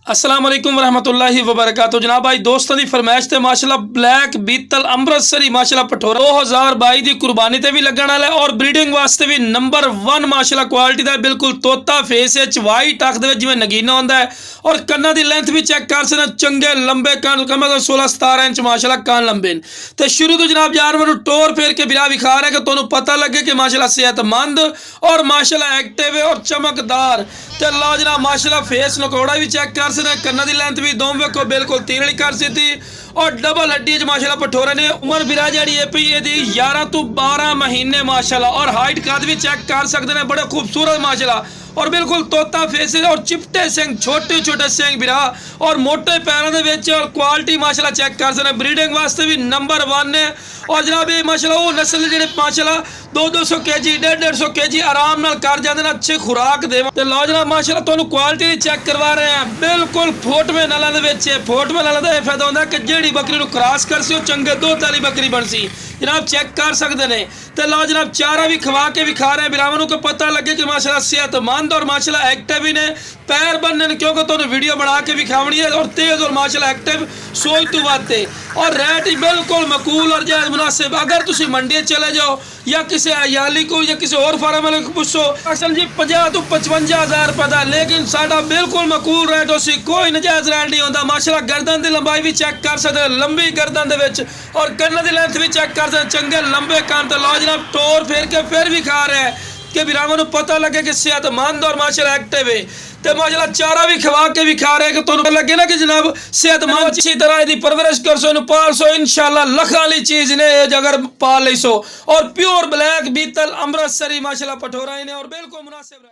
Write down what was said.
अस्सलाम वालेकुम रहमतुल्लाहि व बरकातहू। जनाब भाई दोस्तों की फरमाइश से माशाल्लाह ब्लैक बीतल अमृतसरी माशाल्लाह पठोरा 2022 की कुर्बानी ते भी लगन वाला है और ब्रीडिंग वास्ते भी नंबर 1 माशाल्लाह क्वालिटी का बिल्कुल तोता फेस वाइट अख दे जिवें नगीना होंदा है और कन्ना की लेंथ भी चेक कर सकते चंगे लंबे कान कम 16-17 इंच माशाल्लाह कान लंबे तो शुरू तो जनाब जानवर टोर फेर के बिरा विखा रहे कि तुहानूं पता लगे कि माशाल्लाह सेहतमंद और माशाल्लाह एक्टिव है और चमकदार। तो लो जनाब माशाल्लाह फेस नकौड़ा भी चेक कर सकते कन्ना की लेंथ भी दोवें को बिल्कुल तीरड़ी कर सकती और डबल हड्डी माशाल्लाह पठोरे ने उम्र बिरा जी है पी 11 तो 12 महीने माशाल्लाह और हाइट कद भी चेक कर सकते हैं बड़े खूबसूरत माशाल्लाह और बिल्कुल तोता फेस और चिपटे सिंह छोटे छोटे सिंह बिरा और मोटे पैरों के विच और क्वालिटी माशाल्लाह चेक कर सकते ब्रीडिंग वास्ते भी नंबर 1 है। और जनाब ये माशाल्लाह वो नस्ल जो माशाल्लाह 200 kg 150 kg आराम नाल कर जाते हैं अच्छी खुराक दे लो जनाब माशाल्लाह तुहानूं क्वालिटी चेक करवा रहे हैं बिल्कुल फोटवे नालों के फोटवे नालों का यह फायदा होता है कि जिहड़ी बकरी नूं क्रॉस कर सी चंगे दुध वाली बकरी बन सी जनाब चेक कर सकते हैं। तो लो जनाब चारा भी खवा के भी खा रहे हैं बिरावां को पता लगे कि माशाल्लाह सेहतमंद और माशाल्लाह एक्टिव भी ने पैर बनने क्योंकि तुहानूं वीडियो बना के भी खावनी है और तेज और माशाल्लाह एक्टिव सोच तो बात है और रेट ही बिल्कुल मकूल और जायज़ मुनासिब। अगर तुम मंडी चले जाओ या किसी अयाली को या किसी और फार्म वाले को पूछो असल जी 50 तो 55 हज़ार रुपये का लेकिन साडा बिल्कुल मकूल रेट हो सी कोई नजायज़ रेट नहीं होता। माशाल्लाह गर्दन की लंबाई भी चेक कर सकते लंबी गर्दन दे विच और कन्न की लेंथ भी चेक कर सकते चंगे लंबे कान तो लो जनाब टोर फेर के फिर भी खा रहे हैं कि बिरावां नूं पता लगे कि सेहतमंद और माशाल्लाह एक्टिव है तो माशाल्लाह चारा भी खवा के भी खा रहे हैं कि तुहानूं लगे ना कि जनाब सेहतमंद अच्छी तरह इसकी परवरिश कर सो पाल सो इंशाल्लाह लखां वाली चीज़ ने अगर पाल ली सो और प्योर ब्लैक बीतल अमृतसरी माशाल्लाह पठोरा ने और बिल्कुल मुनासिब